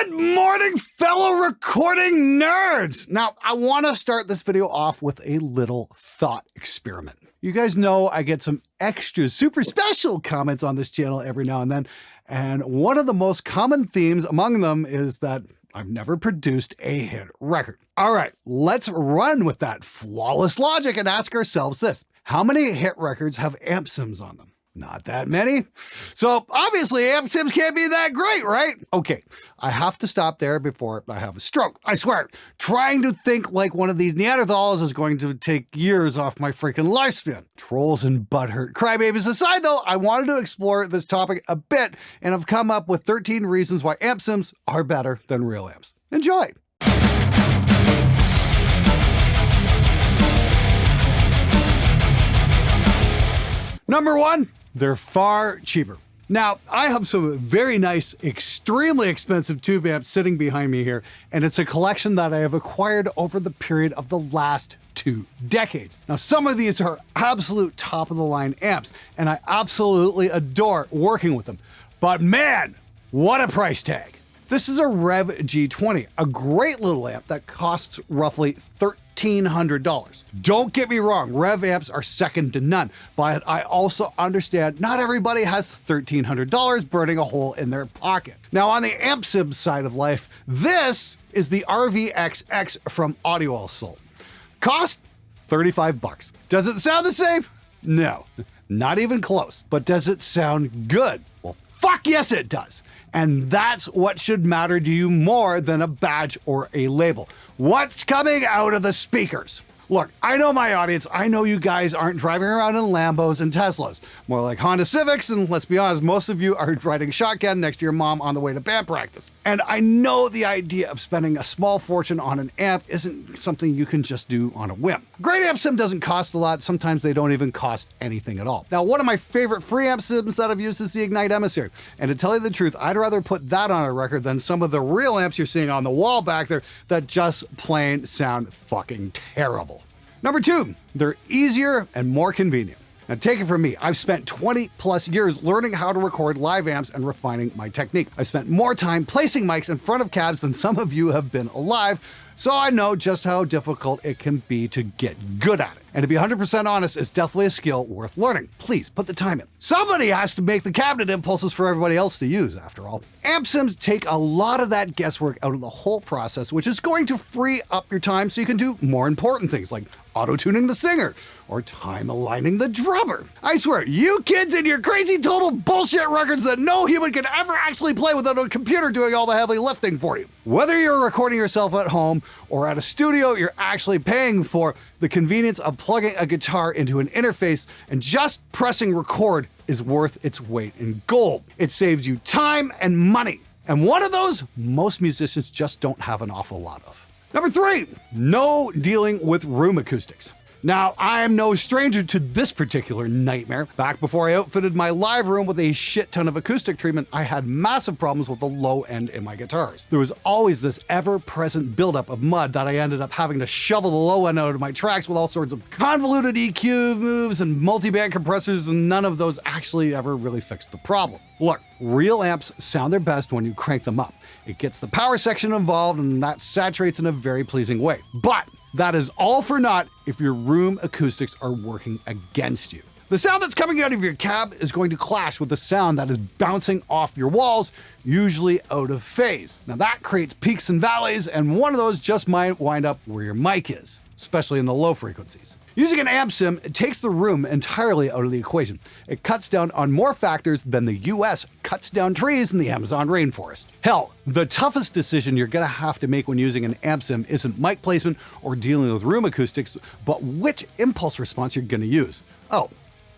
Good morning, fellow recording nerds! Now, I want to start this video off with a little thought experiment. You guys know I get some extra super special comments on this channel every now and then, and one of the most common themes among them is that I've never produced a hit record. All right, let's run with that flawless logic and ask ourselves this. How many hit records have amp sims on them? Not that many. So obviously amp sims can't be that great, right? Okay, I have to stop there before I have a stroke. I swear, trying to think like one of these Neanderthals is going to take years off my freaking lifespan. Trolls and butthurt crybabies aside though, I wanted to explore this topic a bit and I've come up with 13 reasons why amp sims are better than real amps. Enjoy. Number one, they're far cheaper. Now, I have some very nice, extremely expensive tube amps sitting behind me here, and it's a collection that I have acquired over the period of the last 2 decades. Now, some of these are absolute top-of-the-line amps, and I absolutely adore working with them. But man, what a price tag. This is a Rev G20, a great little amp that costs roughly $1,300. Don't get me wrong, Rev amps are second to none, but I also understand not everybody has $1,300 burning a hole in their pocket. Now on the amp sim side of life, this is the RVXX from Audio Assault. Cost $35. Does it sound the same? No, not even close. But does it sound good? Well, fuck yes it does. And that's what should matter to you more than a badge or a label. What's coming out of the speakers? Look, I know my audience. I know you guys aren't driving around in Lambos and Teslas. More like Honda Civics, and let's be honest, most of you are riding shotgun next to your mom on the way to band practice. And I know the idea of spending a small fortune on an amp isn't something you can just do on a whim. Great amp sim doesn't cost a lot. Sometimes they don't even cost anything at all. Now, one of my favorite free amp sims that I've used is the Ignite Emissary. And to tell you the truth, I'd rather put that on a record than some of the real amps you're seeing on the wall back there that just plain sound fucking terrible. Number two, they're easier and more convenient. Now take it from me, I've spent 20 plus years learning how to record live amps and refining my technique. I've spent more time placing mics in front of cabs than some of you have been alive, so I know just how difficult it can be to get good at it. And to be 100% honest, it's definitely a skill worth learning. Please put the time in. Somebody has to make the cabinet impulses for everybody else to use, after all. Amp sims take a lot of that guesswork out of the whole process, which is going to free up your time so you can do more important things like auto-tuning the singer or time aligning the drummer. I swear, you kids and your crazy total bullshit records that no human can ever actually play without a computer doing all the heavy lifting for you. Whether you're recording yourself at home or at a studio you're actually paying for, the convenience of plugging a guitar into an interface and just pressing record is worth its weight in gold. It saves you time and money. And one of those, most musicians just don't have an awful lot of. Number three, no dealing with room acoustics. Now, I am no stranger to this particular nightmare. Back before I outfitted my live room with a shit ton of acoustic treatment, I had massive problems with the low end in my guitars. There was always this ever-present buildup of mud that I ended up having to shovel the low end out of my tracks with all sorts of convoluted EQ moves and multi-band compressors, and none of those actually ever really fixed the problem. Look, real amps sound their best when you crank them up. It gets the power section involved and that saturates in a very pleasing way. But that is all for naught if your room acoustics are working against you. The sound that's coming out of your cab is going to clash with the sound that is bouncing off your walls, usually out of phase. Now that creates peaks and valleys, and one of those just might wind up where your mic is, especially in the low frequencies. Using an amp sim, it takes the room entirely out of the equation. It cuts down on more factors than the US cuts down trees in the Amazon rainforest. Hell, the toughest decision you're gonna have to make when using an amp sim isn't mic placement or dealing with room acoustics, but which impulse response you're gonna use. Oh,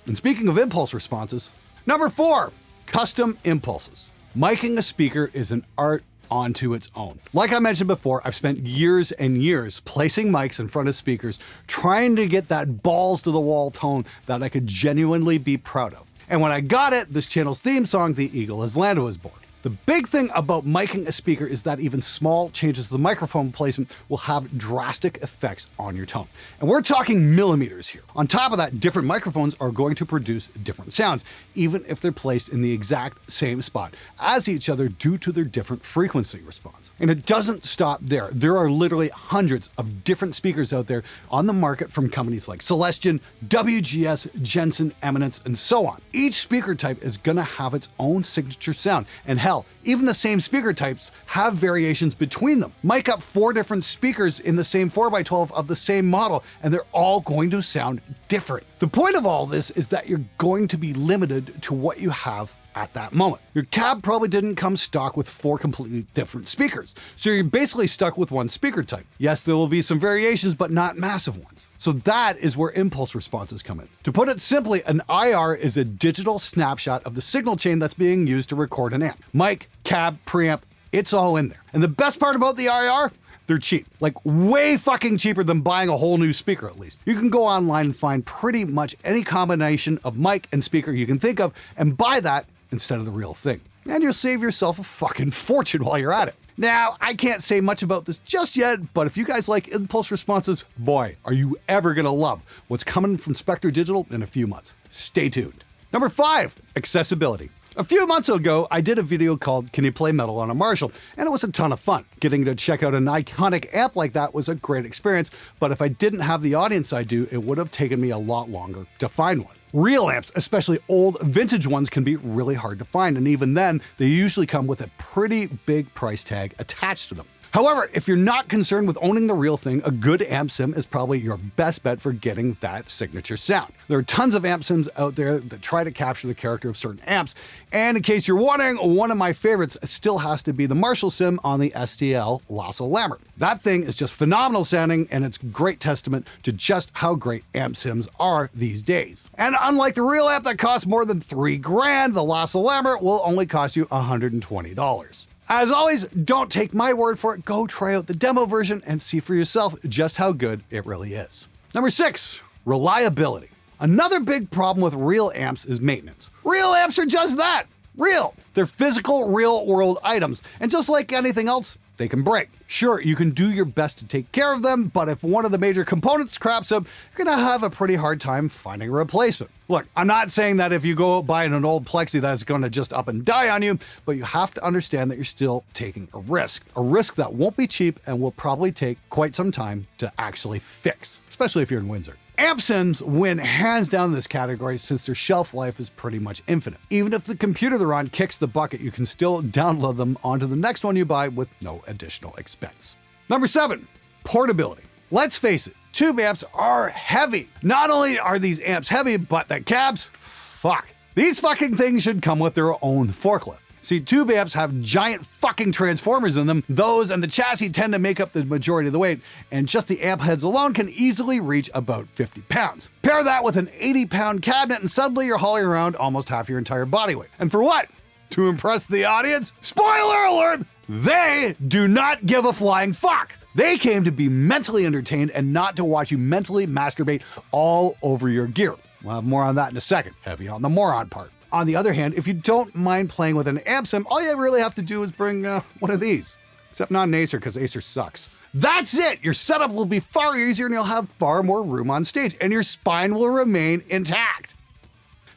and speaking of impulse responses, number four, custom impulses. Miking a speaker is an art onto its own. Like I mentioned before, I've spent years and years placing mics in front of speakers, trying to get that balls to the wall tone that I could genuinely be proud of. And when I got it, this channel's theme song, The Eagle Has Landed, was born. The big thing about miking a speaker is that even small changes to the microphone placement will have drastic effects on your tone. And we're talking millimeters here. On top of that, different microphones are going to produce different sounds, even if they're placed in the exact same spot as each other due to their different frequency response. And it doesn't stop there. There are literally hundreds of different speakers out there on the market from companies like Celestion, WGS, Jensen, Eminence, and so on. Each speaker type is going to have its own signature sound, and hell, even the same speaker types have variations between them. Mic up 4 different speakers in the same 4x12 of the same model, and they're all going to sound different. The point of all this is that you're going to be limited to what you have at that moment. Your cab probably didn't come stock with 4 completely different speakers, so you're basically stuck with one speaker type. Yes, there will be some variations, but not massive ones. So that is where impulse responses come in. To put it simply, an IR is a digital snapshot of the signal chain that's being used to record an amp. Mic, cab, preamp, it's all in there. And the best part about the IR? They're cheap, like way fucking cheaper than buying a whole new speaker at least. You can go online and find pretty much any combination of mic and speaker you can think of and buy that instead of the real thing. And you'll save yourself a fucking fortune while you're at it. Now, I can't say much about this just yet, but if you guys like impulse responses, boy, are you ever gonna love what's coming from Spectre Digital in a few months. Stay tuned. Number 5, accessibility. A few months ago, I did a video called Can You Play Metal on a Marshall? And it was a ton of fun. Getting to check out an iconic amp like that was a great experience, but if I didn't have the audience I do, it would have taken me a lot longer to find one. Real amps, especially old vintage ones, can be really hard to find, and even then, they usually come with a pretty big price tag attached to them. However, if you're not concerned with owning the real thing, a good amp sim is probably your best bet for getting that signature sound. There are tons of amp sims out there that try to capture the character of certain amps, and in case you're wondering, one of my favorites still has to be the Marshall sim on the STL Lasso Lambert. That thing is just phenomenal sounding, and it's great testament to just how great amp sims are these days. And unlike the real amp that costs more than $3,000, the Lasso Lambert will only cost you $120. As always, don't take my word for it. Go try out the demo version and see for yourself just how good it really is. Number 6, reliability. Another big problem with real amps is maintenance. Real amps are just that, real. They're physical, real-world items, and just like anything else, they can break. Sure, you can do your best to take care of them, but if one of the major components craps up, you're gonna have a pretty hard time finding a replacement. Look, I'm not saying that if you go buy an old Plexi that it's gonna just up and die on you, but you have to understand that you're still taking a risk that won't be cheap and will probably take quite some time to actually fix, especially if you're in Windsor. Amp sims win hands down in this category since their shelf life is pretty much infinite. Even if the computer they're on kicks the bucket, you can still download them onto the next one you buy with no additional expense. Number 7, portability. Let's face it, tube amps are heavy. Not only are these amps heavy, but the cabs, fuck. These fucking things should come with their own forklift. See, tube amps have giant fucking transformers in them. Those and the chassis tend to make up the majority of the weight, and just the amp heads alone can easily reach about 50 pounds. Pair that with an 80-pound cabinet and suddenly you're hauling around almost half your entire body weight. And for what? To impress the audience? Spoiler alert! They do not give a flying fuck! They came to be mentally entertained and not to watch you mentally masturbate all over your gear. We'll have more on that in a second. Heavy on the moron part. On the other hand, if you don't mind playing with an amp sim, all you really have to do is bring one of these. Except not an Acer, because Acer sucks. That's it! Your setup will be far easier and you'll have far more room on stage, and your spine will remain intact.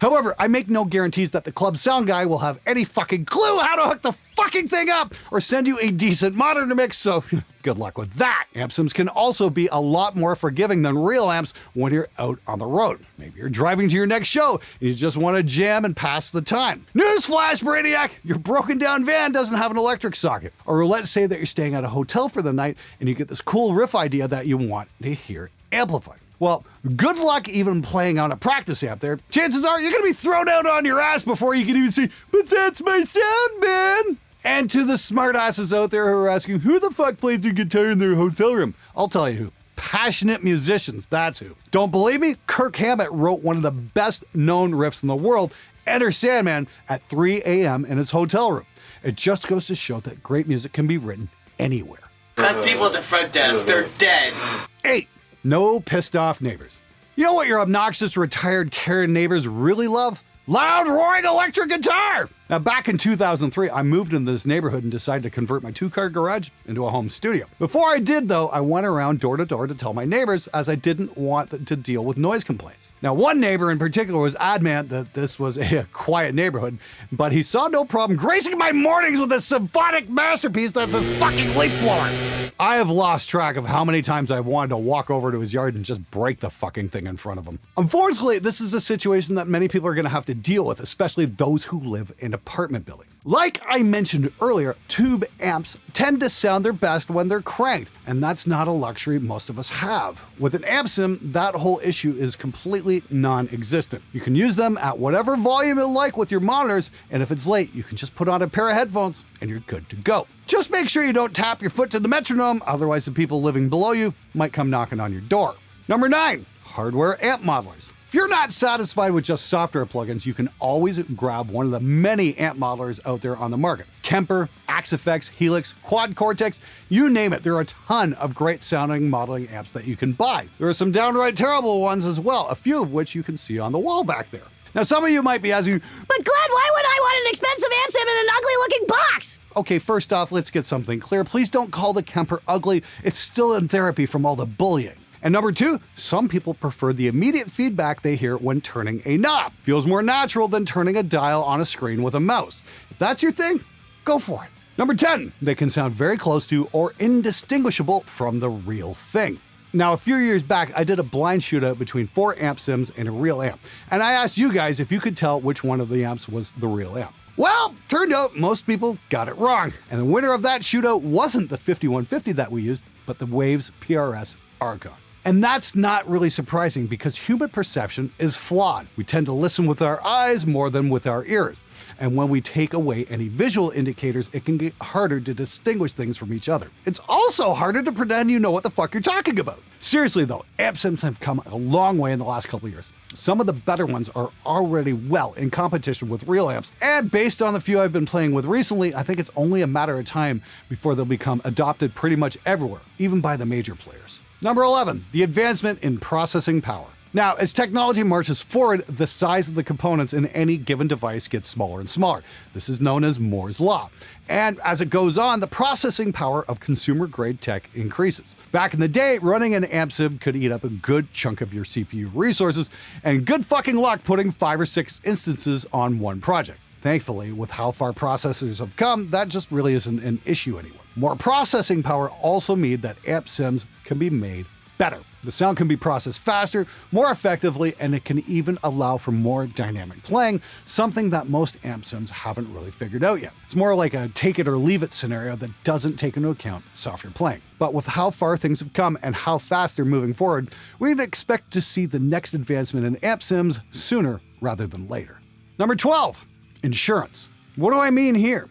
However, I make no guarantees that the club sound guy will have any fucking clue how to hook the fucking thing up or send you a decent monitor mix, so good luck with that. Amp sims can also be a lot more forgiving than real amps when you're out on the road. Maybe you're driving to your next show and you just want to jam and pass the time. Newsflash, Brainiac! Your broken down van doesn't have an electric socket. Or let's say that you're staying at a hotel for the night and you get this cool riff idea that you want to hear amplified. Well, good luck even playing on a practice amp there. Chances are you're gonna be thrown out on your ass before you can even say, "But that's my sound, man!" And to the smartasses out there who are asking, who the fuck plays their guitar in their hotel room? I'll tell you who. Passionate musicians, that's who. Don't believe me? Kirk Hammett wrote one of the best known riffs in the world, Enter Sandman, at 3 a.m. in his hotel room. It just goes to show that great music can be written anywhere. That's people at the front desk, they're dead. 8. No pissed off neighbors. You know what your obnoxious retired Karen neighbors really love? Loud roaring electric guitar! Now, back in 2003, I moved into this neighborhood and decided to convert my 2-car garage into a home studio. Before I did, though, I went around door to door to tell my neighbors, as I didn't want to deal with noise complaints. Now, one neighbor in particular was adamant that this was a quiet neighborhood, but he saw no problem gracing my mornings with a symphonic masterpiece that's his fucking leaf blower. I have lost track of how many times I've wanted to walk over to his yard and just break the fucking thing in front of him. Unfortunately, this is a situation that many people are going to have to deal with, especially those who live in apartment buildings. Like I mentioned earlier, tube amps tend to sound their best when they're cranked, and that's not a luxury most of us have. With an amp sim, that whole issue is completely non-existent. You can use them at whatever volume you like with your monitors, and if it's late, you can just put on a pair of headphones and you're good to go. Just make sure you don't tap your foot to the metronome, otherwise the people living below you might come knocking on your door. Number 9, hardware amp modelers. If you're not satisfied with just software plugins, you can always grab one of the many amp modelers out there on the market. Kemper, Acoustics, Helix, Quad Cortex, you name it. There are a ton of great sounding modeling amps that you can buy. There are some downright terrible ones as well, a few of which you can see on the wall back there. Now, some of you might be asking, but Glenn, why would I want an expensive amp sim in an ugly-looking box? Okay, first off, let's get something clear. Please don't call the Kemper ugly. It's still in therapy from all the bullying. And number 2, some people prefer the immediate feedback they hear when turning a knob. Feels more natural than turning a dial on a screen with a mouse. If that's your thing, go for it. Number 10, they can sound very close to or indistinguishable from the real thing. Now, a few years back, I did a blind shootout between 4 amp sims and a real amp. And I asked you guys if you could tell which one of the amps was the real amp. Well, turned out most people got it wrong. And the winner of that shootout wasn't the 5150 that we used, but the Waves PRS Argon. And that's not really surprising because human perception is flawed. We tend to listen with our eyes more than with our ears. And when we take away any visual indicators, it can get harder to distinguish things from each other. It's also harder to pretend you know what the fuck you're talking about. Seriously though, amp sims have come a long way in the last couple of years. Some of the better ones are already well in competition with real amps, and based on the few I've been playing with recently, I think it's only a matter of time before they'll become adopted pretty much everywhere, even by the major players. Number 11, the advancement in processing power. Now, as technology marches forward, the size of the components in any given device gets smaller and smaller. This is known as Moore's Law. And as it goes on, the processing power of consumer-grade tech increases. Back in the day, running an amp sim could eat up a good chunk of your CPU resources, and good fucking luck putting 5 or 6 instances on one project. Thankfully, with how far processors have come, that just really isn't an issue anymore. More processing power also means that amp sims can be made better. The sound can be processed faster, more effectively, and it can even allow for more dynamic playing, something that most amp sims haven't really figured out yet. It's more like a take it or leave it scenario that doesn't take into account softer playing. But with how far things have come and how fast they're moving forward, we can expect to see the next advancement in amp sims sooner rather than later. Number 12, insurance. What do I mean here?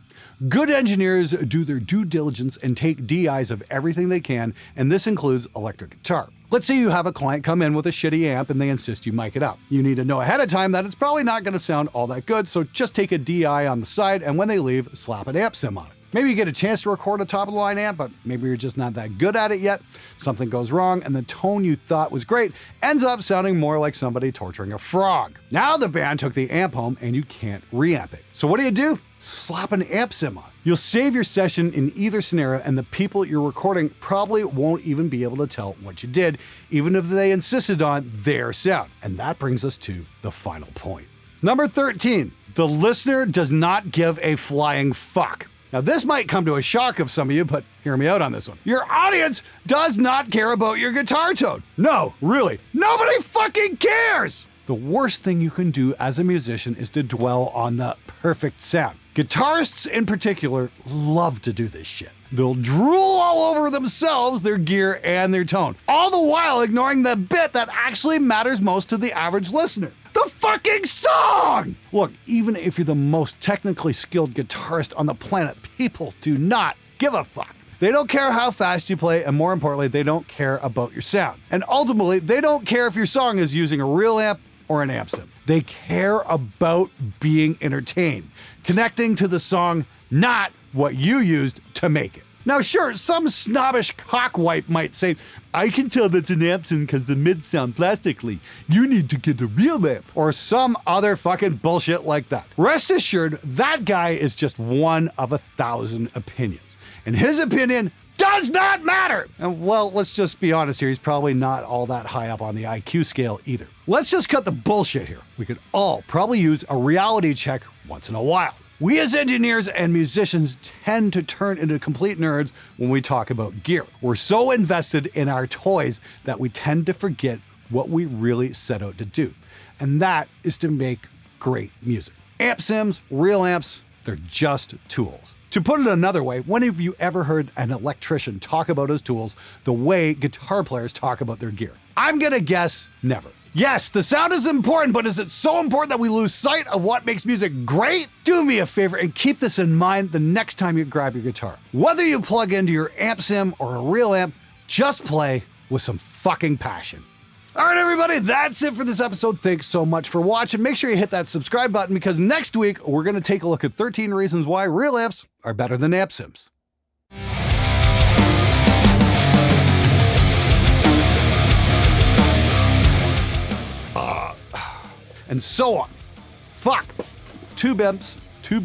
Good engineers do their due diligence and take DIs of everything they can, and this includes electric guitar. Let's say you have a client come in with a shitty amp and they insist you mic it up. You need to know ahead of time that it's probably not going to sound all that good, so just take a DI on the side, and when they leave, slap an amp sim on it. Maybe you get a chance to record a top-of-the-line amp, but maybe you're just not that good at it yet. Something goes wrong, and the tone you thought was great ends up sounding more like somebody torturing a frog. Now the band took the amp home, and you can't reamp it. So what do? Slap an amp sim on. You'll save your session in either scenario, and the people you're recording probably won't even be able to tell what you did, even if they insisted on their sound. And that brings us to the final point. Number 13, the listener does not give a flying fuck. Now, this might come to a shock of some of you, but hear me out on this one. Your audience does not care about your guitar tone. No, really, nobody fucking cares. The worst thing you can do as a musician is to dwell on the perfect sound. Guitarists in particular love to do this shit. They'll drool all over themselves, their gear, and their tone, all the while ignoring the bit that actually matters most to the average listener. The fucking song! Look, even if you're the most technically skilled guitarist on the planet, people do not give a fuck. They don't care how fast you play, and more importantly, they don't care about your sound. And ultimately, they don't care if your song is using a real amp or an amp sim. They care about being entertained, connecting to the song, not what you used to make it. Now, sure, some snobbish cockwipe might say, I can tell that's an amp sim because the mids sound plastically. You need to get a real amp. Or some other fucking bullshit like that. Rest assured, that guy is just one of 1,000 opinions. And his opinion does not matter. And well, let's just be honest here, he's probably not all that high up on the IQ scale either. Let's just cut the bullshit here. We could all probably use a reality check once in a while. We as engineers and musicians tend to turn into complete nerds when we talk about gear. We're so invested in our toys that we tend to forget what we really set out to do. And that is to make great music. Amp sims, real amps, they're just tools. To put it another way, when have you ever heard an electrician talk about his tools the way guitar players talk about their gear? I'm gonna guess never. Yes, the sound is important, but is it so important that we lose sight of what makes music great? Do me a favor and keep this in mind the next time you grab your guitar. Whether you plug into your amp sim or a real amp, just play with some fucking passion. All right, everybody, that's it for this episode. Thanks so much for watching. Make sure you hit that subscribe button because next week we're going to take a look at 13 reasons why real amps are better than amp sims. And so on. Fuck. Tube amps. Any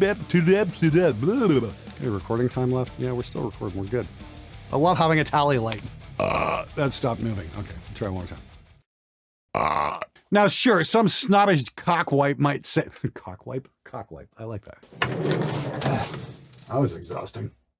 recording time left? Yeah, we're still recording. We're good. I love having a tally light. That stopped moving. Okay, try one more time. Now, sure, some snobbish cockwipe might say... Cockwipe? Cockwipe. I like that. That was exhausting.